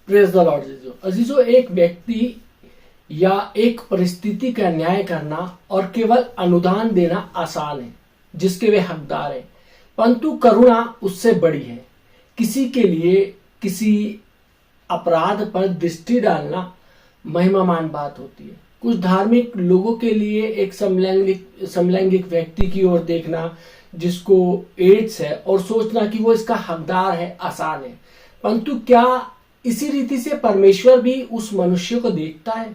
Praise the lord अजीजों। अजीजों, एक व्यक्ति या एक परिस्थिति का न्याय करना और केवल अनुदान देना आसान है, जिसके वे हकदार हैं, परंतु करुणा उससे बड़ी है। किसी के लिए किसी अपराध पर दृष्टि डालना महिमामान बात होती है। कुछ धार्मिक लोगों के लिए एक समलैंगिक व्यक्ति की ओर देखना जिसको एड्स है और सोचना कि वो इसका हकदार है आसान है, परंतु क्या इसी रीति से परमेश्वर भी उस मनुष्य को देखता है?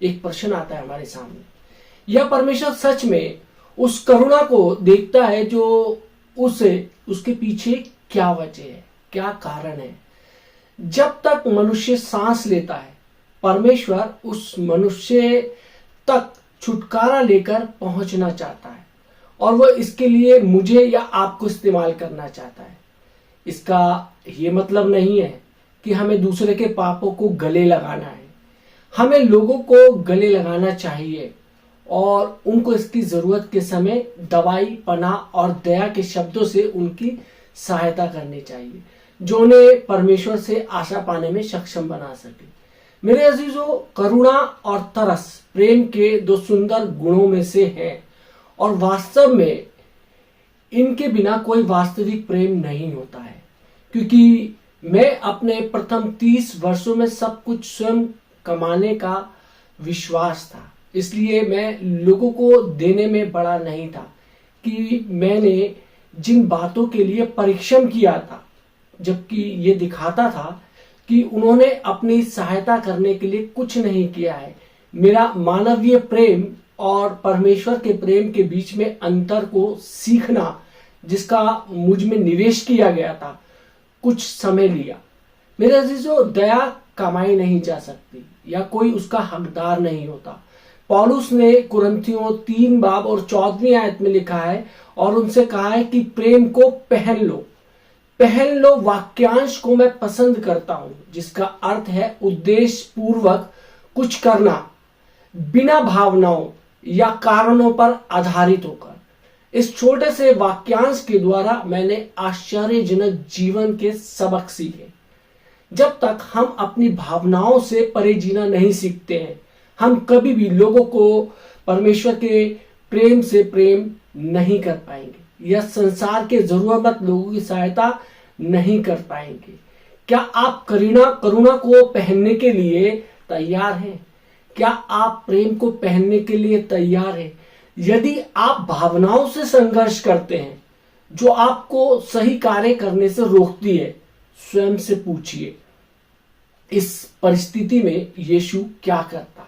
एक प्रश्न आता है हमारे सामने। या परमेश्वर सच में उस करुणा को देखता है जो उसके पीछे क्या वजह है, क्या कारण है? जब तक मनुष्य सांस लेता है, परमेश्वर उस मनुष्य तक छुटकारा लेकर पहुंचना चाहता है और वह इसके लिए मुझे या आपको इस्तेमाल करना चाहता है। इसका ये मतलब नहीं है कि हमें दूसरे के पापों को गले लगाना है। हमें लोगों को गले लगाना चाहिए और उनको इसकी जरूरत के समय दवाई, पनाह और दया के शब्दों से उनकी सहायता करनी चाहिए, जो उन्हें परमेश्वर से आशा पाने में सक्षम बना सके। मेरे अजीजों, करुणा और तरस प्रेम के दो सुंदर गुणों में से हैं और वास्तव में इनके बिना कोई वास्तविक प्रेम नहीं होता है। क्योंकि मैं अपने प्रथम 30 वर्षों में सब कुछ स्वयं कमाने का विश्वास था, इसलिए मैं लोगों को देने में बड़ा नहीं था कि मैंने जिन बातों के लिए परिश्रम किया था, जबकि ये दिखाता था कि उन्होंने अपनी सहायता करने के लिए कुछ नहीं किया है। मेरा मानवीय प्रेम और परमेश्वर के प्रेम के बीच में अंतर को सीखना, जिसका मुझ में निवेश किया गया था, कुछ समय लिया। मेरे अजीजों, दया कमाई नहीं जा सकती या कोई उसका हकदार नहीं होता। पौलुस ने कुरिन्थियों 3 बाब और 14वीं आयत में लिखा है और उनसे कहा है कि प्रेम को पहन लो। पहन लो वाक्यांश को मैं पसंद करता हूं, जिसका अर्थ है उद्देश्य पूर्वक कुछ करना, बिना भावनाओं या कारणों पर आधारित होकर। इस छोटे से वाक्यांश के द्वारा मैंने आश्चर्यजनक जीवन के सबक सीखे। जब तक हम अपनी भावनाओं से परे जीना नहीं सीखते हैं, हम कभी भी लोगों को परमेश्वर के प्रेम से प्रेम नहीं कर पाएंगे या संसार के जरूरतमंद लोगों की सहायता नहीं कर पाएंगे। क्या आप करुणा को पहनने के लिए तैयार हैं? क्या आप प्रेम को पहनने के लिए तैयार हैं? यदि आप भावनाओं से संघर्ष करते हैं जो आपको सही कार्य करने से रोकती है, स्वयं से पूछिए, इस परिस्थिति में यीशु क्या करता?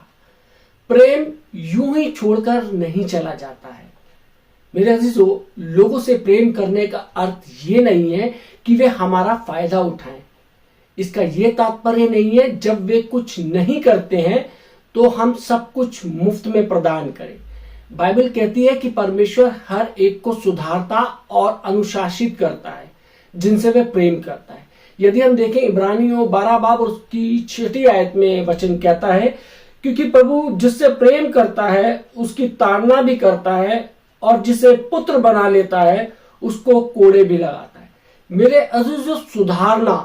प्रेम यूं ही छोड़कर नहीं चला जाता है। मेरे अजीजों, लोगों से प्रेम करने का अर्थ ये नहीं है कि वे हमारा फायदा उठाएं। इसका ये तात्पर्य नहीं है जब वे कुछ नहीं करते हैं तो हम सब कुछ मुफ्त में प्रदान करें। बाइबल कहती है कि परमेश्वर हर एक को सुधारता और अनुशासित करता है जिनसे वे प्रेम करता है। यदि हम देखें इब्रानियों 12 बाब और उसकी 6ठी आयत में वचन कहता है, क्योंकि प्रभु जिससे प्रेम करता है उसकी ताड़ना भी करता है और जिसे पुत्र बना लेता है उसको कोड़े भी लगाता है। मेरे अजीजों, सुधारना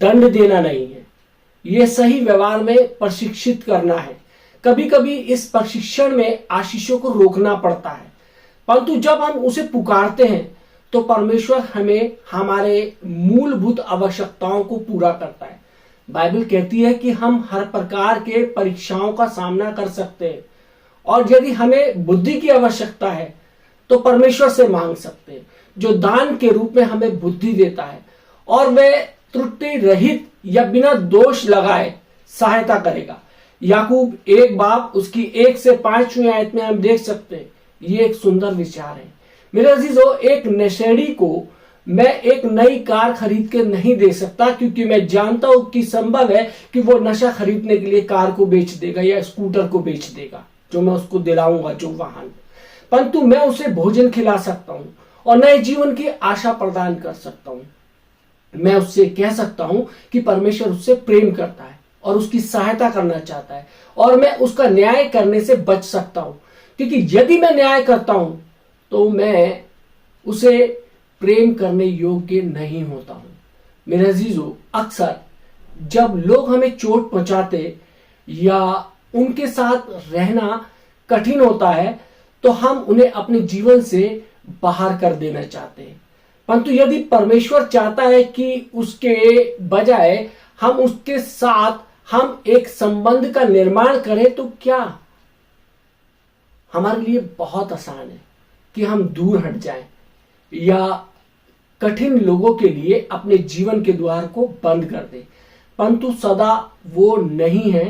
दंड देना नहीं है, यह सही व्यवहार में प्रशिक्षित करना है। कभी कभी इस प्रशिक्षण में आशीषों को रोकना पड़ता है, परंतु जब हम उसे पुकारते हैं तो परमेश्वर हमें हमारे मूलभूत आवश्यकताओं को पूरा करता है। बाइबल कहती है कि हम हर प्रकार के परीक्षाओं का सामना कर सकते हैं और यदि हमें बुद्धि की आवश्यकता है तो परमेश्वर से मांग सकते हैं, जो दान के रूप में हमें बुद्धि देता है और वह त्रुटि रहित या बिना दोष लगाए सहायता करेगा। याकूब 1 बाब उसकी 1 से 5वीं आयत में हम देख सकते हैं। ये एक सुंदर विचार है। मेरे अजीजों, एक नशेड़ी को मैं एक नई कार खरीद के नहीं दे सकता, क्योंकि मैं जानता हूं कि संभव है कि वो नशा खरीदने के लिए कार को बेच देगा या स्कूटर को बेच देगा जो मैं उसको दिलाऊंगा, जो वाहन। परंतु मैं उसे भोजन खिला सकता हूं और नए जीवन की आशा प्रदान कर सकता हूं। मैं उससे कह सकता हूं कि परमेश्वर उससे प्रेम करता है और उसकी सहायता करना चाहता है और मैं उसका न्याय करने से बच सकता हूं, क्योंकि यदि मैं न्याय करता हूं तो मैं उसे प्रेम करने योग्य नहीं होता हूं। मेरे अजीजों, अक्सर जब लोग हमें चोट पहुंचाते या उनके साथ रहना कठिन होता है तो हम उन्हें अपने जीवन से बाहर कर देना चाहते हैं। परंतु यदि परमेश्वर चाहता है कि उसके बजाय हम उसके साथ हम एक संबंध का निर्माण करें, तो क्या हमारे लिए बहुत आसान है कि हम दूर हट जाएं या कठिन लोगों के लिए अपने जीवन के द्वार को बंद कर दें। परंतु सदा वो नहीं है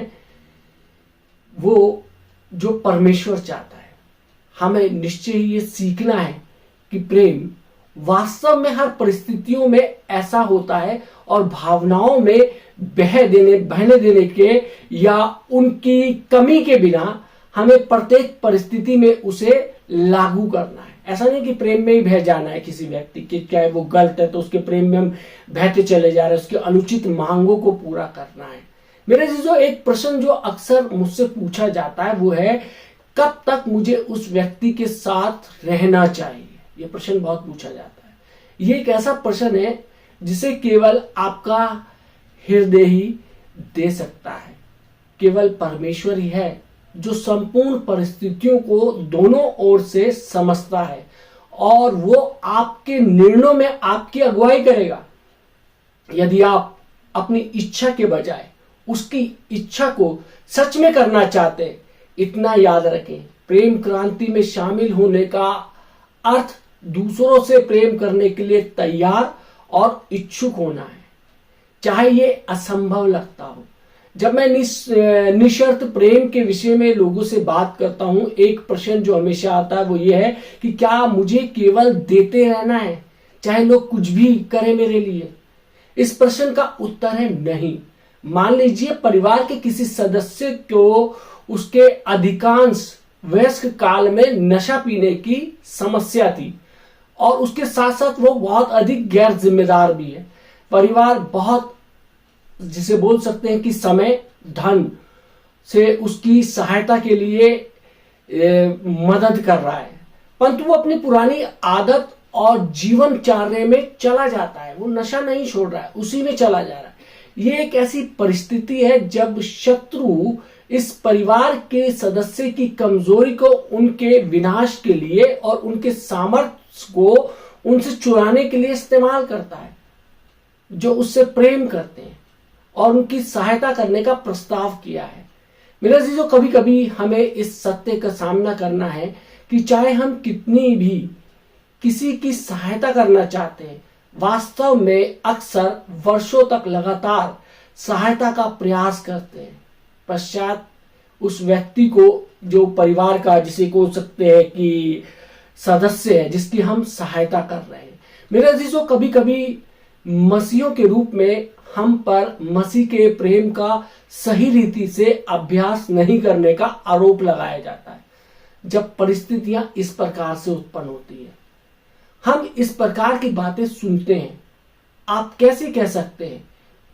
वो जो परमेश्वर चाहता है। हमें निश्चय ही ये सीखना है कि प्रेम वास्तव में हर परिस्थितियों में ऐसा होता है और भावनाओं में बहने देने के या उनकी कमी के बिना हमें प्रत्येक परिस्थिति में उसे लागू करना है। ऐसा नहीं कि प्रेम में ही बह जाना है किसी व्यक्ति के, क्या वो गलत है तो उसके प्रेम में हम बहते चले जा रहे हैं, उसकी अनुचित मांगों को पूरा करना है। मेरे जो एक प्रश्न जो अक्सर मुझसे पूछा जाता है वो है, कब तक मुझे उस व्यक्ति के साथ रहना चाहिए? ये प्रश्न बहुत पूछा जाता है। ये एक ऐसा प्रश्न है जिसे केवल आपका हृदय ही दे सकता है। केवल परमेश्वर ही है जो संपूर्ण परिस्थितियों को दोनों ओर से समझता है और वो आपके निर्णयों में आपकी अगुवाई करेगा। यदि आप अपनी इच्छा के बजाय उसकी इच्छा को सच में करना चाहते हैं, इतना याद रखें, प्रेम क्रांति में शामिल होने का अर्थ दूसरों से प्रेम करने के लिए तैयार और इच्छुक होना है, चाहे ये असंभव लगता हो। जब मैं निशर्त प्रेम के विषय में लोगों से बात करता हूं, एक प्रश्न जो हमेशा आता है वो ये है कि क्या मुझे केवल देते रहना है चाहे लोग कुछ भी करें मेरे लिए? इस प्रश्न का उत्तर है नहीं। मान लीजिए परिवार के किसी सदस्य को उसके अधिकांश वयस्क काल में नशा पीने की समस्या थी और उसके साथ साथ वो बहुत अधिक गैर जिम्मेदार भी है। परिवार बहुत, जिसे बोल सकते हैं कि समय धन से उसकी सहायता के लिए मदद कर रहा है, परंतु वो अपनी पुरानी आदत और जीवनचर्या में चला जाता है। वो नशा नहीं छोड़ रहा है, उसी में चला जा रहा है। ये एक ऐसी परिस्थिति है जब शत्रु इस परिवार के सदस्य की कमजोरी को उनके विनाश के लिए और उनके सामर्थ्य को उनसे चुराने के लिए इस्तेमाल करता है, जो उससे प्रेम करते हैं और उनकी सहायता करने का प्रस्ताव किया है। मेरे अजीजों, कभी कभी हमें इस सत्य का सामना करना है कि चाहे हम कितनी भी किसी की सहायता करना चाहते हैं, वास्तव में अक्सर वर्षों तक लगातार सहायता का प्रयास करते हैं, पश्चात उस व्यक्ति को, जो परिवार का, जिसे बोल सकते हैं कि सदस्य है, जिसकी हम सहायता कर रहे हैं। मेरे अजीजों, कभी कभी मसीहों के रूप में हम पर मसीह के प्रेम का सही रीति से अभ्यास नहीं करने का आरोप लगाया जाता है। जब परिस्थितियां इस प्रकार से उत्पन्न होती है, हम इस प्रकार की बातें सुनते हैं। आप कैसे कह सकते हैं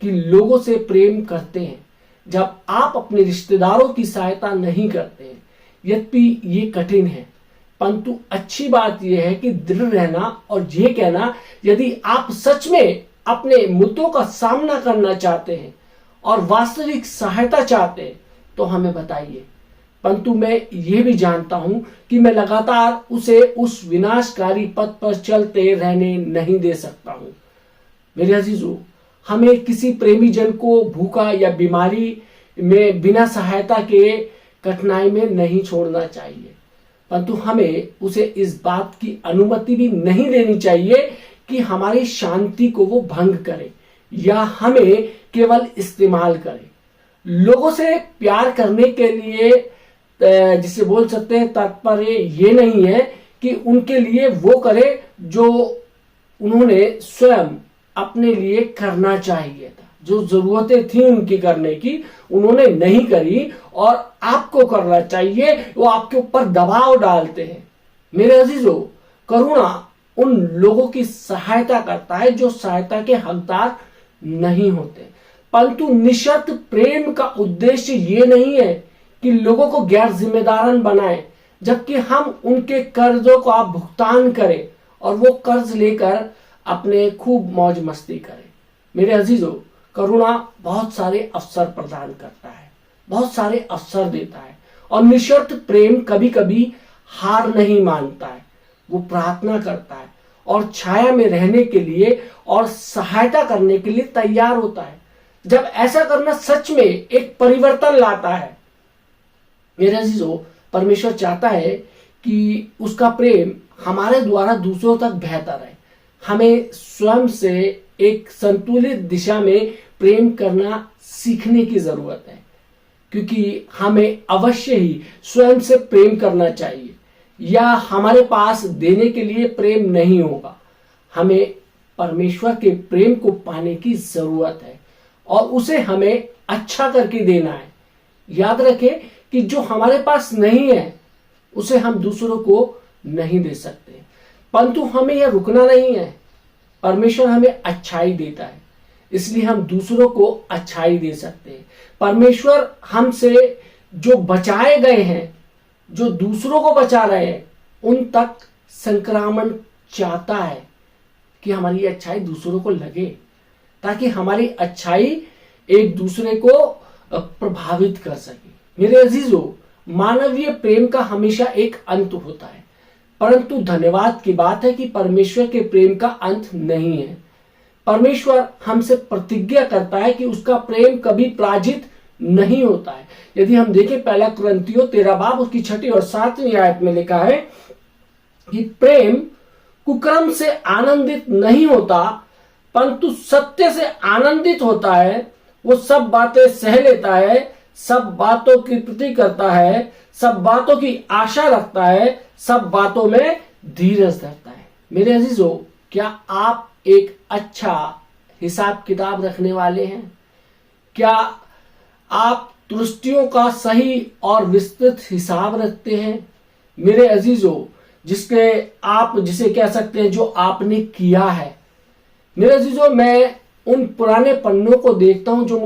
कि लोगों से प्रेम करते हैं जब आप अपने रिश्तेदारों की सहायता नहीं करते हैं? यद्यपि ये कठिन है, परंतु अच्छी बात यह है कि दृढ़ रहना और ये कहना, यदि आप सच में अपने मुद्दों का सामना करना चाहते हैं और वास्तविक सहायता चाहते हैं तो हमें बताइए। परंतु मैं ये भी जानता हूं कि मैं लगातार उसे उस विनाशकारी पथ पर चलते रहने नहीं दे सकता हूं। मेरे अजीजों, हमें किसी प्रेमी जन को भूखा या बीमारी में बिना सहायता के कठिनाई में नहीं छोड़ना चाहिए, परंतु हमें उसे इस बात की अनुमति भी नहीं देनी चाहिए कि हमारी शांति को वो भंग करे या हमें केवल इस्तेमाल करे। लोगों से प्यार करने के लिए, जिसे बोल सकते हैं, तात्पर्य ये नहीं है कि उनके लिए वो करे जो उन्होंने स्वयं अपने लिए करना चाहिए था। जो जरूरतें थी उनकी करने की, उन्होंने नहीं करी और आपको करना चाहिए, वो आपके ऊपर दबाव डालते हैं। मेरे अजीजों, करुणा उन लोगों की सहायता करता है जो सहायता के हकदार नहीं होते, परंतु निशर्त प्रेम का उद्देश्य ये नहीं है कि लोगों को गैर जिम्मेदारन बनाए, जबकि हम उनके कर्जों को आप भुगतान करें और वो कर्ज लेकर अपने खूब मौज मस्ती करें। मेरे अजीजों, करुणा बहुत सारे अवसर प्रदान करता है, बहुत सारे अवसर देता है। और निःशर्त प्रेम कभी कभी हार नहीं मानता है, वो प्रार्थना करता है और छाया में रहने के लिए और सहायता करने के लिए तैयार होता है। जब ऐसा करना सच में एक परिवर्तन लाता है। मेरे अजीजों, परमेश्वर चाहता है कि उसका प्रेम हमारे द्वारा दूसरों तक बहता रहे। हमें स्वयं से एक संतुलित दिशा में प्रेम करना सीखने की जरूरत है, क्योंकि हमें अवश्य ही स्वयं से प्रेम करना चाहिए, या हमारे पास देने के लिए प्रेम नहीं होगा। हमें परमेश्वर के प्रेम को पाने की जरूरत है और उसे हमें अच्छा करके देना है। याद रखें कि जो हमारे पास नहीं है उसे हम दूसरों को नहीं दे सकते, परंतु हमें यह रुकना नहीं है। परमेश्वर हमें अच्छाई देता है, इसलिए हम दूसरों को अच्छाई दे सकते हैं। परमेश्वर हमसे जो बचाए गए हैं, जो दूसरों को बचा रहे हैं, उन तक संक्रामण चाहता है कि हमारी अच्छाई दूसरों को लगे, ताकि हमारी अच्छाई एक दूसरे को प्रभावित कर सके। मेरे अजीजों, मानवीय प्रेम का हमेशा एक अंत होता है, परंतु धन्यवाद की बात है कि परमेश्वर के प्रेम का अंत नहीं है। परमेश्वर हमसे प्रतिज्ञा करता है कि उसका प्रेम कभी पराजित नहीं होता है। यदि हम देखें पहला कुरिन्थियों 13 बाब उसकी 6 और 7वीं आयत में लिखा है कि प्रेम कुकर्म से आनंदित नहीं होता, परंतु सत्य से आनंदित होता है। वो सब बातें सह लेता है, सब बातों की प्रति करता है, सब बातों की आशा रखता है, सब बातों में धीरज धरता है। मेरे अजीजों, क्या आप एक अच्छा हिसाब किताब रखने वाले हैं? क्या आप त्रुटियों का सही और विस्तृत हिसाब रखते हैं? मेरे अजीजों, जिसे कह सकते हैं जो आपने किया है। मेरे अजीजों, मैं उन पुराने पन्नों को देखता हूं जो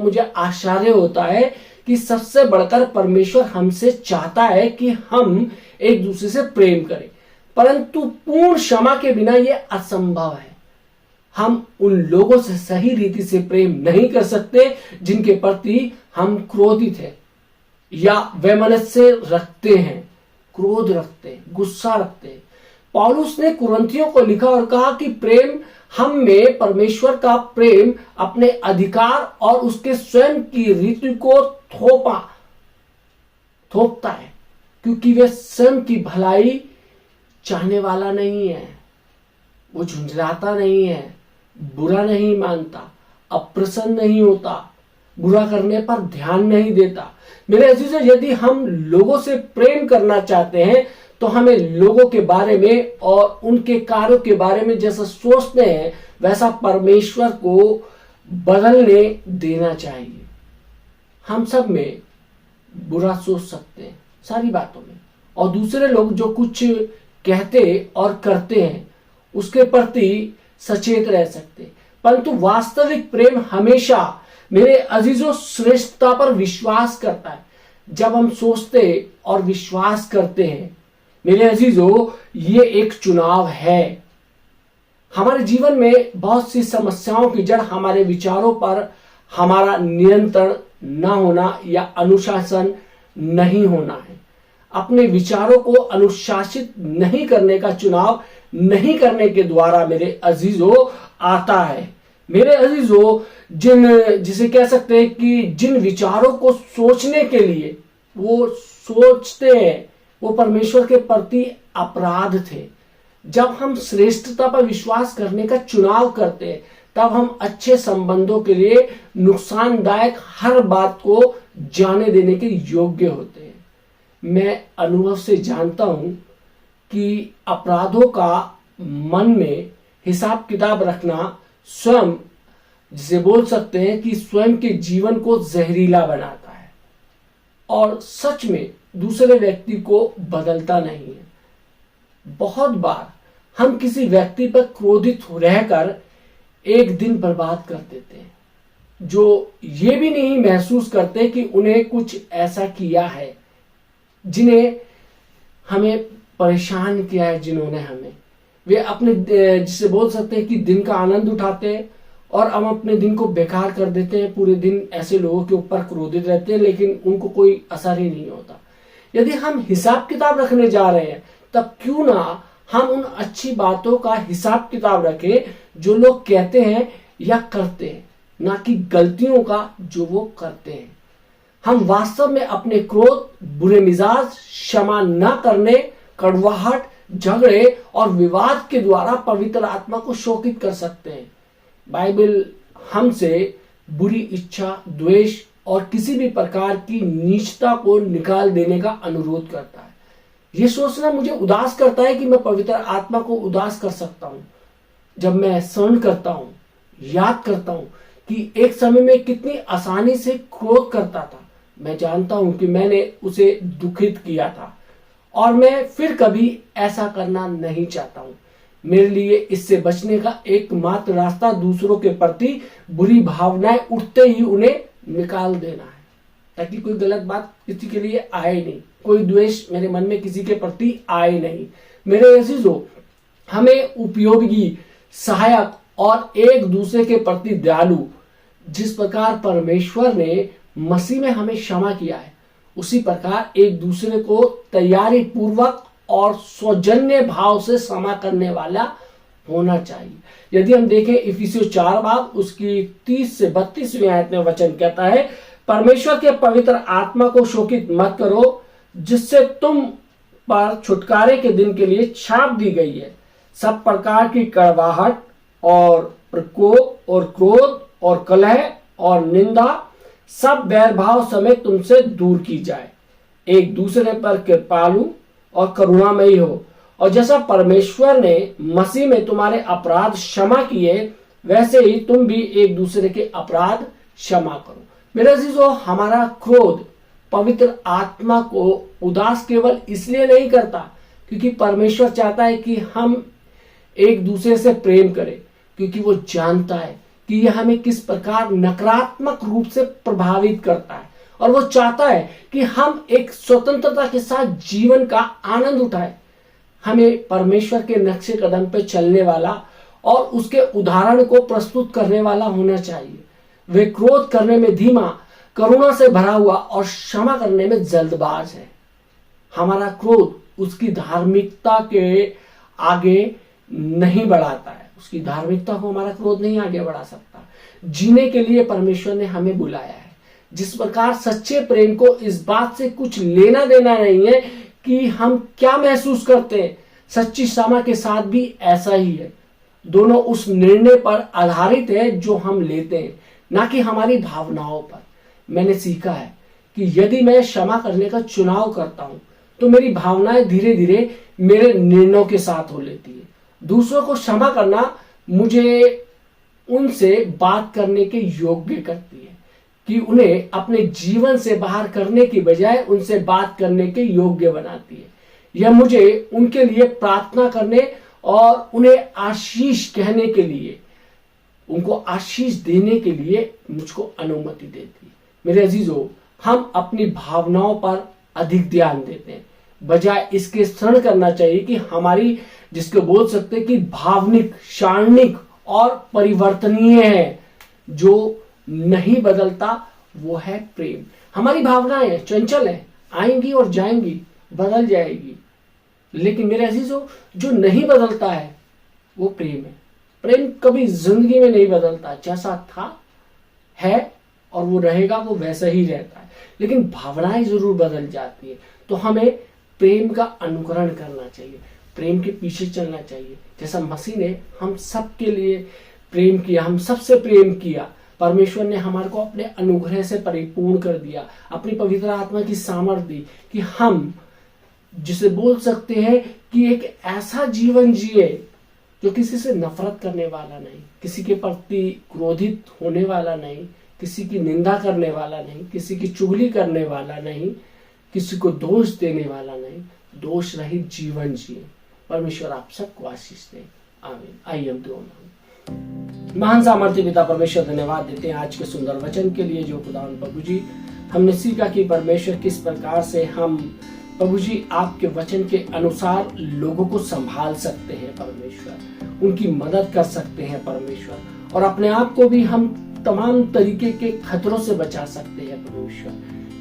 मुझे आश्चर्य होता है कि सबसे बढ़कर परमेश्वर हमसे चाहता है कि हम एक दूसरे से प्रेम करें, परंतु पूर्ण क्षमा के बिना यह असंभव है। हम उन लोगों से सही रीति से प्रेम नहीं कर सकते जिनके प्रति हम क्रोधित हैं या वैमनस्य रखते हैं, क्रोध रखते हैं, गुस्सा रखते हैं। पौलुस ने कुरिन्थियों को लिखा और कहा कि प्रेम हम में परमेश्वर का प्रेम अपने अधिकार और उसके स्वयं की रीति को थोपता है, क्योंकि वे स्वयं की भलाई चाहने वाला नहीं है। वो झुंझलाता नहीं है, बुरा नहीं मानता, अप्रसन्न नहीं होता, बुरा करने पर ध्यान नहीं देता। मेरे अजीजों, यदि हम लोगों से प्रेम करना चाहते हैं तो हमें लोगों के बारे में और उनके कार्यों के बारे में जैसा सोचते हैं वैसा परमेश्वर को बदलने देना चाहिए। हम सब में बुरा सोच सकते हैं सारी बातों में, और दूसरे लोग जो कुछ कहते और करते हैं उसके प्रति सचेत रह सकते हैं, परंतु वास्तविक प्रेम हमेशा मेरे अजीजों श्रेष्ठता पर विश्वास करता है। जब हम सोचते और विश्वास करते हैं, मेरे अजीजों, ये एक चुनाव है। हमारे जीवन में बहुत सी समस्याओं की जड़ हमारे विचारों पर हमारा नियंत्रण न होना या अनुशासन नहीं होना है। अपने विचारों को अनुशासित नहीं करने का चुनाव नहीं करने के द्वारा मेरे अजीजों आता है। मेरे अजीजों, जिसे कह सकते हैं कि जिन विचारों को सोचने के लिए वो सोचते हैं वो परमेश्वर के प्रति अपराध थे। जब हम श्रेष्ठता पर विश्वास करने का चुनाव करते हैं तब हम अच्छे संबंधों के लिए नुकसानदायक हर बात को जाने देने के योग्य होते हैं। मैं अनुभव से जानता हूं कि अपराधों का मन में हिसाब किताब रखना स्वयं, जिसे बोल सकते हैं कि स्वयं के जीवन को जहरीला बनाता है और सच में दूसरे व्यक्ति को बदलता नहीं है। बहुत बार हम किसी व्यक्ति पर क्रोधित रहकर एक दिन बर्बाद कर देते हैं, जो ये भी नहीं महसूस करते कि उन्हें कुछ ऐसा किया है जिन्हें हमें परेशान किया है, जिन्होंने हमें, वे अपने जिसे बोल सकते हैं कि दिन का आनंद उठाते हैं और हम अपने दिन को बेकार कर देते हैं। पूरे दिन ऐसे लोगों के ऊपर क्रोधित रहते हैं, लेकिन उनको कोई असर ही नहीं होता। यदि हम हिसाब किताब रखने जा रहे हैं, तब क्यों ना हम उन अच्छी बातों का हिसाब किताब रखें जो लोग कहते हैं या करते हैं, ना कि गलतियों का जो वो करते हैं। हम वास्तव में अपने क्रोध, बुरे मिजाज, क्षमा न करने, कड़वाहट, झगड़े और विवाद के द्वारा पवित्र आत्मा को शोकित कर सकते हैं। बाइबल हमसे बुरी इच्छा, द्वेष और किसी भी प्रकार की नीचता को निकाल देने का अनुरोध करता है। यह सोचना मुझे उदास करता है कि मैं पवित्र आत्मा को उदास कर सकता हूं। जब मैं स्मरण करता हूं, याद करता हूं कि एक समय में कितनी आसानी से क्रोध करता था, मैं जानता हूं कि मैंने उसे दुखित किया था और मैं फिर कभी ऐसा करना नहीं चाहता हूं। मेरे लिए इससे बचने का एकमात्र रास्ता दूसरों के प्रति बुरी भावनाएं उठते ही उन्हें निकाल देना है, ताकि कोई गलत बात किसी के लिए आए नहीं, कोई द्वेष मेरे मन में किसी के प्रति आए नहीं। मेरे अजीजों, हमें उपयोगी, सहायक और एक दूसरे के प्रति दयालु, जिस प्रकार परमेश्वर ने मसीह में हमें क्षमा किया है, उसी प्रकार एक दूसरे को तैयारी पूर्वक और सौजन्य भाव से क्षमा करने वाला होना चाहिए। यदि हम देखें इफिसियों 4 बाब उसकी 30 से 32वीं आयत में वचन कहता है, परमेश्वर के पवित्र आत्मा को शोकित मत करो, जिससे तुम पर छुटकारे के दिन के लिए छाप दी गई है। सब प्रकार की कड़वाहट और प्रकोप और क्रोध और कलह और निंदा सब बैरभाव समेत तुमसे दूर की जाए। एक दूसरे पर कृपालु और करुणामयी हो, और जैसा परमेश्वर ने मसीह में तुम्हारे अपराध क्षमा किए, वैसे ही तुम भी एक दूसरे के अपराध क्षमा करो। मेरे अजीजों, हमारा क्रोध पवित्र आत्मा को उदास केवल इसलिए नहीं करता क्योंकि परमेश्वर चाहता है कि हम एक दूसरे से प्रेम करें, क्योंकि वो जानता है कि यह हमें किस प्रकार नकारात्मक रूप से प्रभावित करता है, और वो चाहता है कि हम एक स्वतंत्रता के साथ जीवन का आनंद उठाएं। हमें परमेश्वर के नक्शे कदम पे चलने वाला और उसके उदाहरण को प्रस्तुत करने वाला होना चाहिए। वे क्रोध करने में धीमा, करुणा से भरा हुआ और क्षमा करने में जल्दबाज है। हमारा क्रोध उसकी धार्मिकता के आगे नहीं बढ़ाता है, उसकी धार्मिकता को हमारा क्रोध नहीं आगे बढ़ा सकता। जीने के लिए परमेश्वर ने हमें बुलाया है। जिस प्रकार सच्चे प्रेम को इस बात से कुछ लेना देना नहीं है कि हम क्या महसूस करते हैं, सच्ची क्षमा के साथ भी ऐसा ही है। दोनों उस निर्णय पर आधारित है जो हम लेते हैं, ना कि हमारी भावनाओं पर। मैंने सीखा है कि यदि मैं क्षमा करने का चुनाव करता हूं, तो मेरी भावनाएं धीरे धीरे मेरे निर्णयों के साथ हो लेती है। दूसरों को क्षमा करना मुझे उनसे बात करने के योग्य करती है, कि उन्हें अपने जीवन से बाहर करने की बजाय उनसे बात करने के योग्य बनाती है। यह मुझे उनके लिए प्रार्थना करने और उन्हें आशीष कहने के लिए, उनको आशीष देने के लिए मुझको अनुमति देती है। मेरे अजीजों, हम अपनी भावनाओं पर अधिक ध्यान देते हैं, बजाय इसके स्मरण करना चाहिए कि हमारी, जिसको बोल सकते हैं कि भावनिक, शारीरिक और परिवर्तनीय है, जो नहीं बदलता वो है प्रेम। हमारी भावनाएं चंचल है, आएंगी और जाएंगी, बदल जाएगी, लेकिन मेरे अजीजों, जो नहीं बदलता है वो प्रेम है। प्रेम कभी जिंदगी में नहीं बदलता, जैसा था है और वो रहेगा, वो वैसा ही रहता है, लेकिन भावनाएं जरूर बदल जाती है। तो हमें प्रेम का अनुकरण करना चाहिए, प्रेम के पीछे चलना चाहिए। जैसा मसीह ने हम सबके लिए प्रेम किया, हम सबसे प्रेम किया, परमेश्वर ने हमारे को अपने अनुग्रह से परिपूर्ण कर दिया, अपनी पवित्र आत्मा की सामर्थ्य दी कि हम, जिसे बोल सकते हैं कि एक ऐसा जीवन जिए जो किसी से नफरत करने वाला नहीं, किसी के प्रति क्रोधित होने वाला नहीं, किसी की निंदा करने वाला नहीं, किसी की चुगली करने वाला नहीं, किसी को दोष देने वाला नहीं, दोष रहित जीवन जिए। परमेश्वर आप सबको आशीष दे, आमीन। आइए हम दुआ मांगें। महान सामर्थ्य पिता परमेश्वर, धन्यवाद देते हैं आज के सुंदर वचन के लिए, जो खुदावन प्रभु जी हमने सीखा कि परमेश्वर किस प्रकार से हम प्रभु जी आपके वचन के अनुसार लोगों को संभाल सकते हैं, परमेश्वर उनकी मदद कर सकते हैं, परमेश्वर और अपने आप को भी हम तमाम तरीके के खतरों से बचा सकते हैं प्रभु ईश्वर।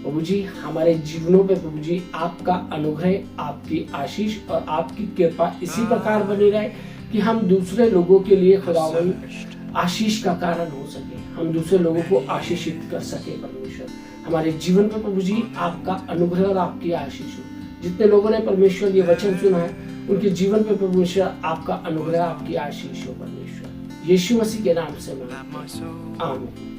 प्रभु जी हमारे जीवनों पे प्रभु जी आपका अनुग्रह, आपकी आशीष और आपकी कृपा इसी प्रकार बनी रहे कि हम दूसरे लोगों के लिए खुदावंद आशीष का कारण हो सके, हम दूसरे लोगों को आशीषित कर सके परमेश्वर। हमारे जीवन में प्रभु जी आपका अनुग्रह और आपकी आशीष हो। जितने लोगों ने परमेश्वर ये वचन सुना है उनके जीवन पे परमेश्वर आपका अनुग्रह, आपकी आशीष हो परमेश्वर। यीशु मसीह के नाम से मांगते हैं, आमीन।